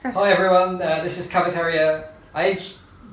Hi everyone, this is Kavitharya.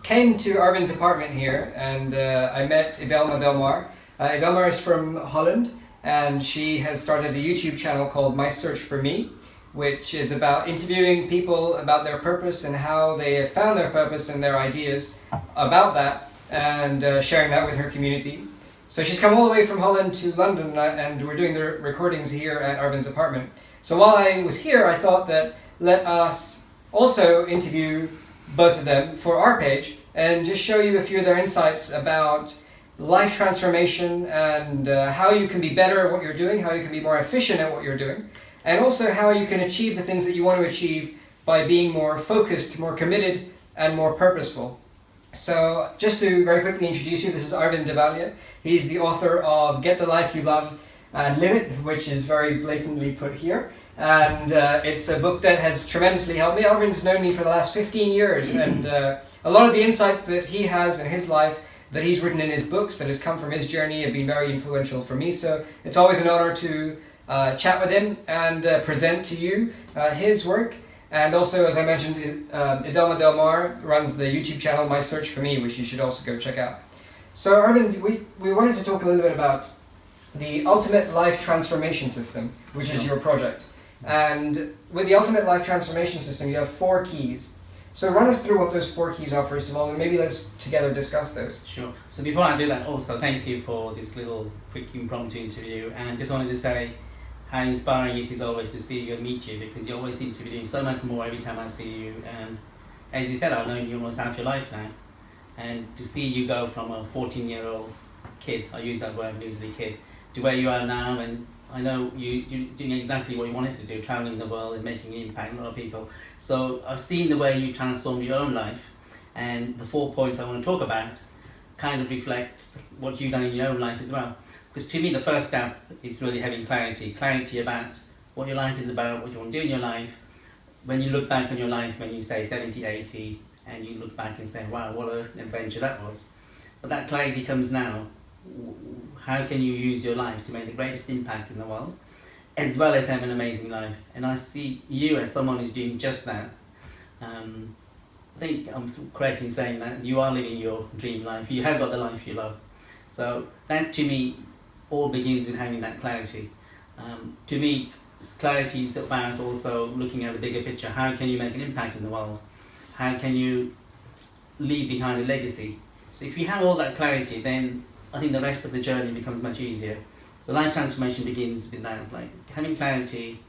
Came to Arvin's apartment here and I met Idelma Delmar. Idelma is from Holland and she has started a YouTube channel called My Search for Me, which is about interviewing people about their purpose and how they have found their purpose and their ideas about that, and sharing that with her community. So she's come all the way from Holland to London and we're doing the recordings here at Arvin's apartment. So while I was here, I thought that let us also interview both of them for our page and just show you a few of their insights about life transformation and how you can be better at what you're doing, how you can be more efficient at what you're doing, and also how you can achieve the things that you want to achieve by being more focused, more committed, and more purposeful. So just to very quickly introduce you, this is Arvin Devallier. He's the author of Get the Life You Love and Live It, which is very blatantly put here. And it's a book that has tremendously helped me. Arvin's known me for the last 15 years, and a lot of the insights that he has in his life, that he's written in his books, that has come from his journey, have been very influential for me. So it's always an honor to chat with him and present to you his work. And also, as I mentioned, Idelma Delmar runs the YouTube channel My Search for Me, which you should also go check out. So Arvin, we wanted to talk a little bit about the Ultimate Life Transformation System, which is your project. And with the Ultimate Life Transformation System, you have 4 keys. So run us through what those 4 keys are first of all, and maybe let's together discuss those. Sure. So before I do that, also thank you for this little quick impromptu interview, and just wanted to say how inspiring it is always to see you and meet you, because you always seem to be doing so much more every time I see you. And as you said, I've known you almost half your life now, and to see you go from a 14-year-old kid, I use that word loosely, kid, to where you are now, and I know you're doing exactly what you wanted to do, traveling the world and making an impact on a lot of people. So I've seen the way you transformed your own life, and the 4 points I want to talk about kind of reflect what you've done in your own life as well. Because to me, the first step is really having clarity about what your life is about, what you want to do in your life. When you look back on your life, when you say 70, 80, and you look back and say, wow, what an adventure that was. But that clarity comes now. How can you use your life to make the greatest impact in the world, as well as have an amazing life? And I see you as someone who's doing just that. I think I'm correct in saying that you are living your dream life. You have got the life you love. So that to me all begins with having that clarity. To me, clarity is about also looking at the bigger picture. How can you make an impact in the world? How can you leave behind a legacy? So if you have all that clarity, then I think the rest of the journey becomes much easier. So life transformation begins with that, like having clarity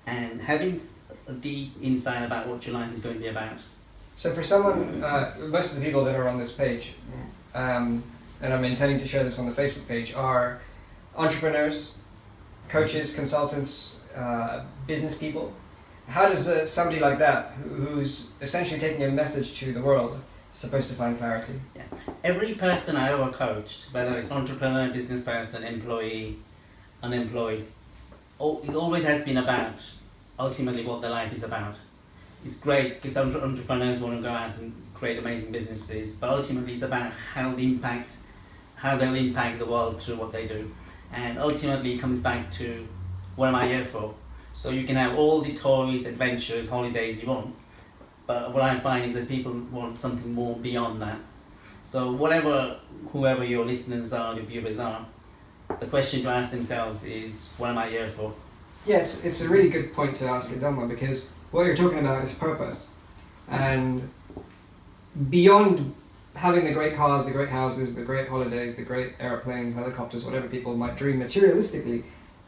and having a deep insight about what your life is going to be about. So for someone, most of the people that are on this page, and I'm intending to share this on the Facebook page, are entrepreneurs, coaches, consultants, business people. How does somebody like that, who's essentially taking a message to the world, supposed to find clarity? Yeah. Every person I ever coached, whether it's entrepreneur, business person, employee, unemployed, it always has been about ultimately what their life is about. It's great because entrepreneurs want to go out and create amazing businesses, but ultimately it's about how they'll impact the world through what they do. And ultimately it comes back to, what am I here for? So you can have all the toys, adventures, holidays you want, but what I find is that people want something more beyond that. So whoever your listeners are, your viewers are, the question to ask themselves is, what am I here for? Yes, it's a really good point to ask Idelma, because what you're talking about is purpose. And beyond having the great cars, the great houses, the great holidays, the great airplanes, helicopters, whatever people might dream materialistically,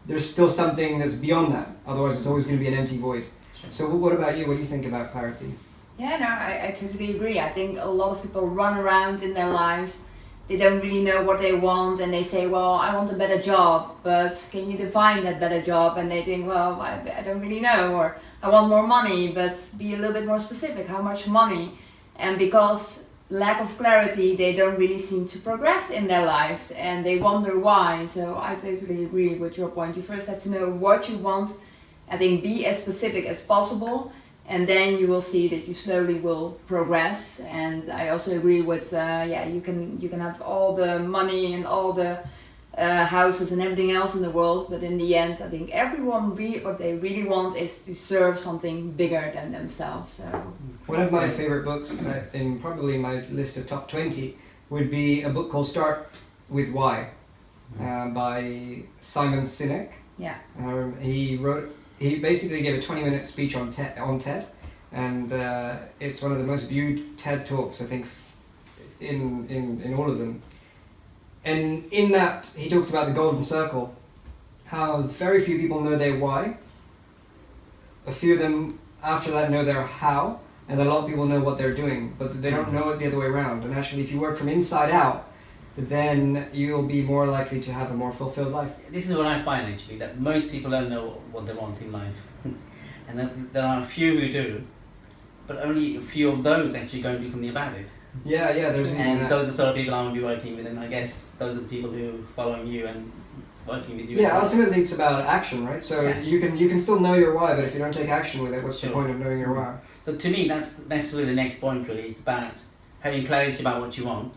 there's still something that's beyond that. Otherwise it's always going to be an empty void. Sure. So what about you? What do you think about clarity? Yeah, no, I totally agree. I think a lot of people run around in their lives, they don't really know what they want, and they say, well, I want a better job, but can you define that better job? And they think, well, I don't really know, or I want more money, but be a little bit more specific, how much money? And because lack of clarity, they don't really seem to progress in their lives, and they wonder why. So I totally agree with your point. You first have to know what you want. I think be as specific as possible, and then you will see that you slowly will progress. And I also agree with you can have all the money and all the houses and everything else in the world, but in the end, I think everyone what they really want is to serve something bigger than themselves. So one of my favorite books, in probably my list of top 20, would be a book called Start with Why, by Simon Sinek. Yeah. He basically gave a 20-minute speech on TED, and it's one of the most viewed TED talks, I think, in all of them. And in that, he talks about the golden circle, how very few people know their why, a few of them after that know their how, and a lot of people know what they're doing, but they don't know it the other way around. And actually, if you work from inside out, then you'll be more likely to have a more fulfilled life. This is what I find actually, that most people don't know what they want in life. And that there are a few who do, but only a few of those actually go and do something about it. Yeah, there's and those are the sort of people I want to be working with, and I guess those are the people who are following you and working with you. Yeah, as well. ultimately it's about action, right? So you can still know your why, but if you don't take action with it, what's the point of knowing your why? So to me, that's really the next point. Really, it's about having clarity about what you want,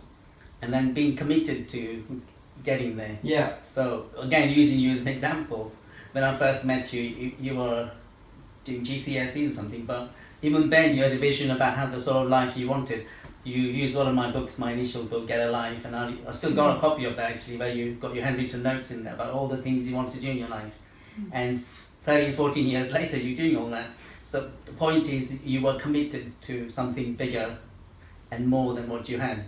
and then being committed to getting there. Yeah. So again, using you as an example, when I first met you, you were doing GCSEs or something, but even then you had a vision about how the sort of life you wanted. You used one of my books, my initial book, Get a Life, and I still got a copy of that actually, where you got your handwritten notes in there about all the things you want to do in your life. And 13, 14 years later, you're doing all that. So the point is, you were committed to something bigger and more than what you had.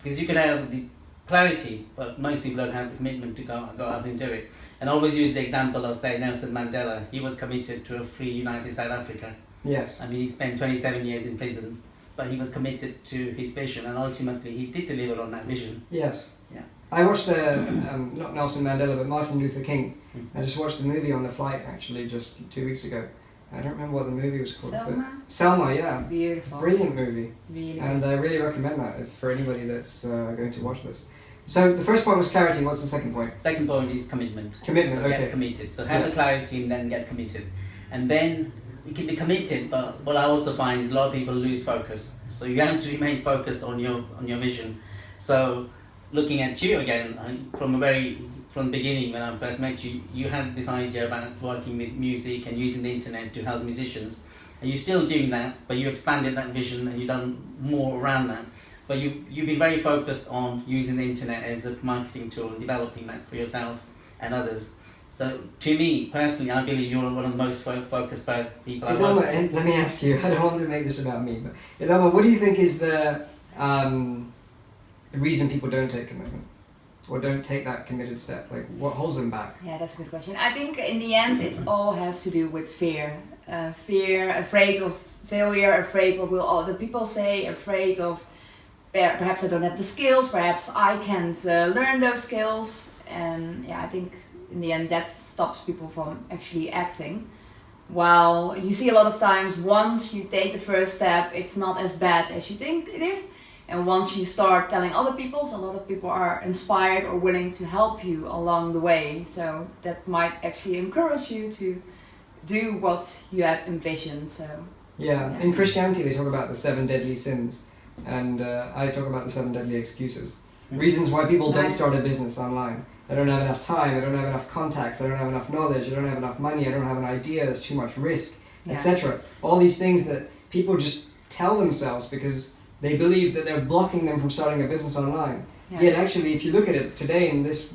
Because you could have the clarity, but most people don't have the commitment to go out and do it. And I always use the example of, say, Nelson Mandela. He was committed to a free, united South Africa. Yes. I mean, he spent 27 years in prison, but he was committed to his vision, and ultimately he did deliver on that vision. Yes. Yeah. I watched not Nelson Mandela, but Martin Luther King. I just watched the movie on the flight, actually, just 2 weeks ago. I don't remember what the movie was called. Selma? But Selma, yeah. Beautiful. Brilliant movie. Really And good. I really recommend that for anybody that's going to watch this. So the first point was clarity. What's the second point? Second point is commitment. Commitment, So okay. get committed. So have the clarity and then get committed. And then you can be committed, but what I also find is a lot of people lose focus. So you have to remain focused on your vision. So looking at you again, from the beginning when I first met you, you had this idea about working with music and using the internet to help musicians. And you're still doing that, but you expanded that vision and you've done more around that. But you've been very focused on using the internet as a marketing tool and developing that for yourself and others. So to me, personally, I believe you're one of the most focused people I work Idama, with. and let me ask you, I don't want to make this about me, but Idama, what do you think is the reason people don't take commitment? Or don't take that committed step? Like, what holds them back? Yeah, that's a good question. I think in the end, it all has to do with fear. Fear, afraid of failure, afraid what will other people say, afraid of perhaps I don't have the skills, perhaps I can't learn those skills. And yeah, I think in the end that stops people from actually acting. While you see a lot of times, once you take the first step, it's not as bad as you think it is. And once you start telling other people, so a lot of people are inspired or willing to help you along the way. So that might actually encourage you to do what you have envisioned. So Yeah, in Christianity they talk about the 7 deadly sins, and I talk about the 7 deadly excuses. Reasons why people don't Nice. start a business online. I don't have enough time, I don't have enough contacts, I don't have enough knowledge, I don't have enough money, I don't have an idea, there's too much risk, Yeah. etc. All these things that people just tell themselves because they believe that they're blocking them from starting a business online. yeah. Yet actually, if you look at it today in this,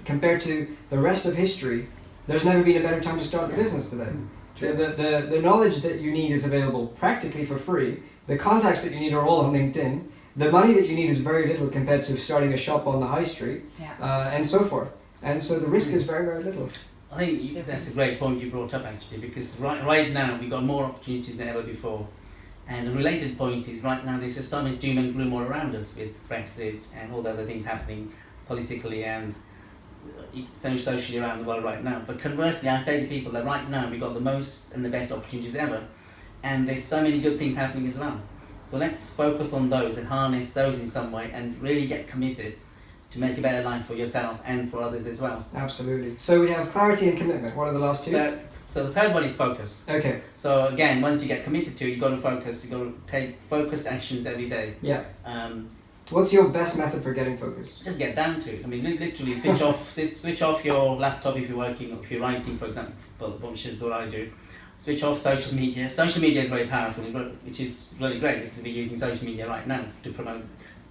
compared to the rest of history, there's never been a better time to start the business today. The knowledge that you need is available practically for free. The contacts that you need are all on LinkedIn. The money that you need is very little compared to starting a shop on the high street, Yeah. and so forth. And so the risk is very, very little. I think that's a great point you brought up actually, because right now we've got more opportunities than ever before. And the related point is right now there's just so much doom and gloom all around us with Brexit and all the other things happening politically and socially around the world right now. But conversely, I say to people that right now we've got the most and the best opportunities ever, and there's so many good things happening as well. So let's focus on those and harness those in some way and really get committed to make a better life for yourself and for others as well. Absolutely. So we have clarity and commitment. What are the last two? So the third one is focus. Okay. So again, once you get committed to it, you've got to focus. You've got to take focused actions every day. Yeah. What's your best method for getting focused? Just get down to it. I mean, literally switch off your laptop if you're working, if you're writing, for example, which is what I do. Switch off social media. Social media is very powerful, which is really great because we're using social media right now to promote,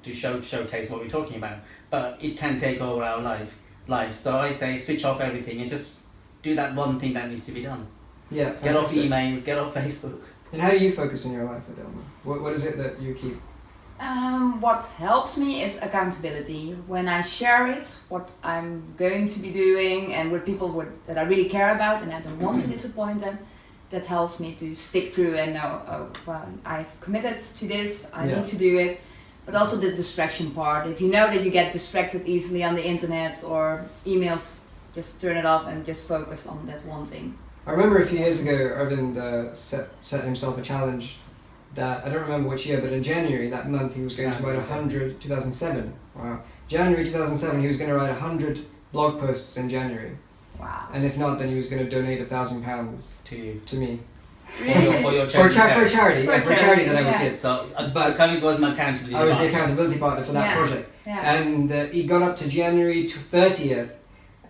to showcase what we're talking about. But it can take over our lives. So I say switch off everything and just do that one thing that needs to be done. Yeah, Get off fantastic. emails, get off Facebook. And how do you focus in your life, Adelma? What is it that you keep? What helps me is accountability. When I share it, what I'm going to be doing, and with people that I really care about and I don't want to disappoint them, that helps me to stick through and know, oh, well, I've committed to this, I need to do it. But also the distraction part. If you know that you get distracted easily on the internet or emails, just turn it off and just focus on that one thing. I remember a few years ago, Arvind set himself a challenge that, I don't remember which year, but in January that month he was going to write 2007. Wow. January 2007 he was going to write 100 blog posts in January. Wow. And if not, then he was going to donate £1,000 To you. to me. For your For charity. charity that I would give. So, But Khalid was my accountability I was the partner. accountability partner for that Yeah. project. Yeah. And he got up to January 30th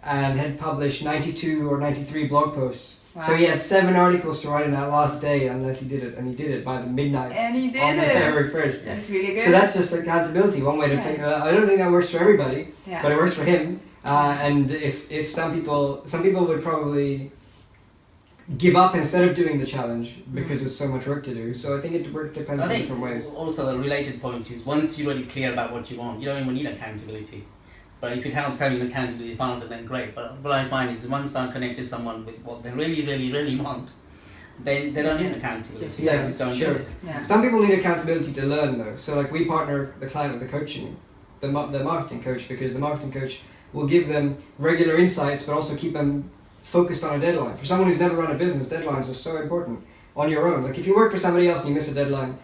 and had published 92 or 93 blog posts. Wow. So he had 7 articles to write in that last day unless he did it, and he did it by the midnight And he did on it. February 1st. That's really good. So that's just accountability, one way to think. I don't think that works for everybody, yeah. but it works for him. And if some people would probably give up instead of doing the challenge because there's so much work to do. So I think it depends I on think different ways. also a related point is once you're really clear about what you want, you don't even need accountability. But if it helps having an accountability partner, then great. But what I find is once I connect to someone with what they really, really, really want, then they don't need accountability. Yeah, They just don't sure. do it. Yeah. Some people need accountability to learn though. So like we partner the client with the coaching, the marketing coach, because the marketing coach will give them regular insights but also keep them focused on a deadline. For someone who's never run a business, deadlines are so important on your own. Like if you work for somebody else and you miss a deadline,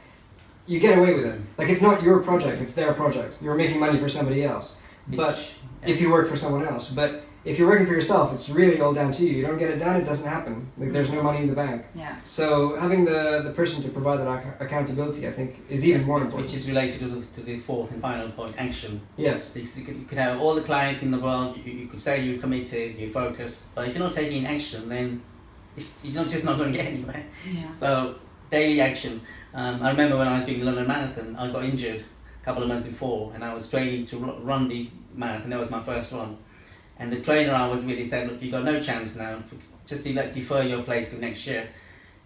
you get away with it. Like it's not your project, it's their project. You're making money for somebody else. But if you work for someone else. But if you're working for yourself, it's really all down to you. You don't get it done, it doesn't happen. Like there's no money in the bank. Yeah. So having the person to provide that accountability, I think, is even more important. Which is related to the fourth and final point, action. Yes. Because you could have all the clients in the world, you could say you're committed, you're focused, but if you're not taking action, then you're just not going to get anywhere. Yeah. So, daily action. I remember when I was doing the London Marathon, I got injured a couple of months before, and I was training to run the marathon. That was my first one. And the trainer I was with, he said, look, you've got no chance now, just defer your place to next year.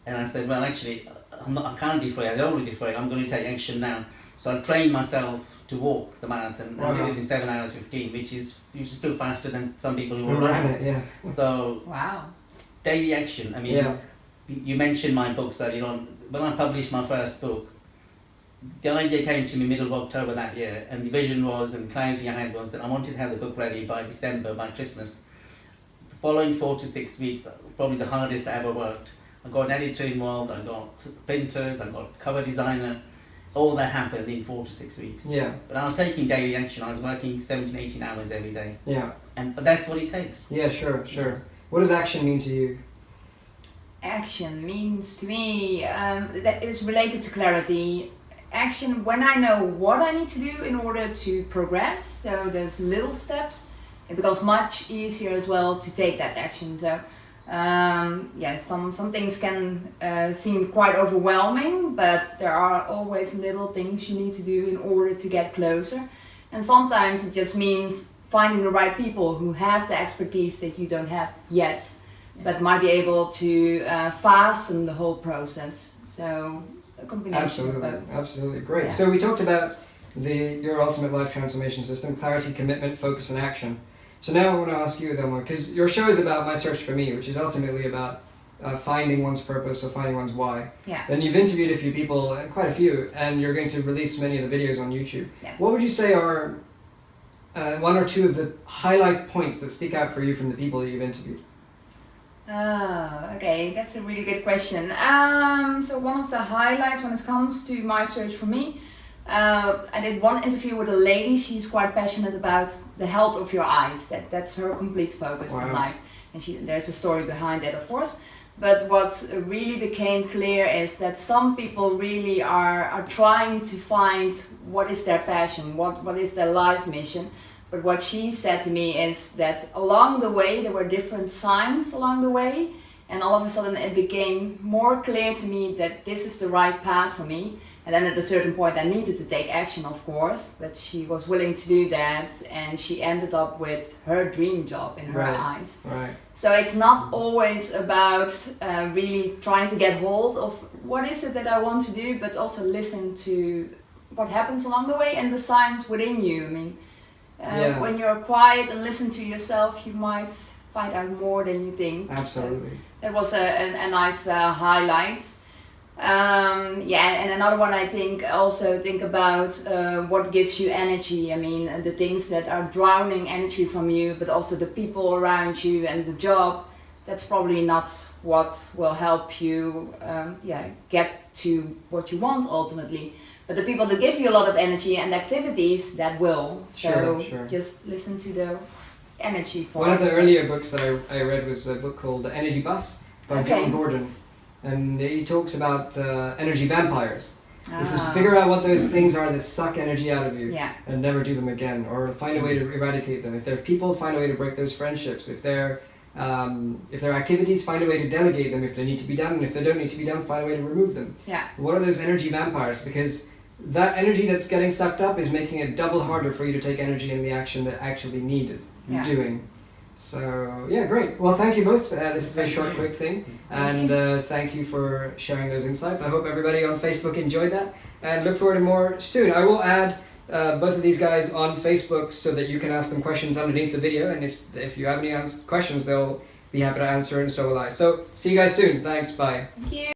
And I said, well, actually, I can't defer it, I don't want to defer it, I'm going to take action now. So I trained myself to walk the marathon, and did it in 7 hours 15, which is still faster than some people who Who ran it, yeah. So, Wow. daily action. I mean, Yeah. you mentioned my books earlier on. When I published my first book, the idea came to me middle of October that year, and the vision was, and the clarity I had was that I wanted to have the book ready by December, by Christmas. The following 4 to 6 weeks, probably the hardest I ever worked. I got an editor involved, I got printers, I got cover designer. All that happened in 4 to 6 weeks. Yeah. But I was taking daily action. I was working 17, 18 hours every day. Yeah. But that's what it takes. Yeah, sure. What does action mean to you? Action means to me that is related to clarity. Action when I know what I need to do in order to progress, so those little steps, it becomes much easier as well to take that action. So some things can seem quite overwhelming, but there are always little things you need to do in order to get closer. And sometimes it just means finding the right people who have the expertise that you don't have yet, but might be able to fasten the whole process. So a combination of both. Absolutely, great. Yeah. So we talked about your ultimate life transformation system: clarity, commitment, focus, and action. So now I want to ask you, Adelma, because your show is about My Search for Me, which is ultimately about finding one's purpose or finding one's why. Yeah. Then you've interviewed a few people, quite a few, and you're going to release many of the videos on YouTube. Yes. What would you say are one or two of the highlight points that stick out for you from the people that you've interviewed? Oh, okay, that's a really good question. So one of the highlights when it comes to My Search for Me, I did one interview with a lady. She's quite passionate about the health of your eyes. That's her complete focus in Wow. life. And there's a story behind that, of course. But what really became clear is that some people really are trying to find what is their passion, what is their life mission. But what she said to me is that along the way there were different signs along the way, and all of a sudden it became more clear to me that this is the right path for me. And then at a certain point I needed to take action, of course, but she was willing to do that, and she ended up with her dream job in her eyes. Right. So it's not always about really trying to get hold of what is it that I want to do, but also listen to what happens along the way and the signs within you. I mean, when you're quiet and listen to yourself, you might find out more than you think. Absolutely. So that was a nice highlight. And another one, I think, also think about what gives you energy. I mean, the things that are drowning energy from you, but also the people around you and the job. That's probably not what will help you get to what you want ultimately. But the people that give you a lot of energy and activities, that will. So Sure. just listen to the energy part. One of the earlier books that I read was a book called The Energy Bus by John Gordon. And he talks about energy vampires. He says, figure out what those things are that suck energy out of you and never do them again, or find a way to eradicate them. If they're people, find a way to break those friendships. If they're activities, find a way to delegate them if they need to be done, and if they don't need to be done, find a way to remove them. Yeah. What are those energy vampires? Because that energy that's getting sucked up is making it double harder for you to take energy in the action that actually needed doing. So, yeah, great. Well, thank you both. This is a short, quick thing. And thank you for sharing those insights. I hope everybody on Facebook enjoyed that. And look forward to more soon. I will add both of these guys on Facebook so that you can ask them questions underneath the video. And if you have any questions, they'll be happy to answer, and so will I. So, see you guys soon. Thanks. Bye. Thank you.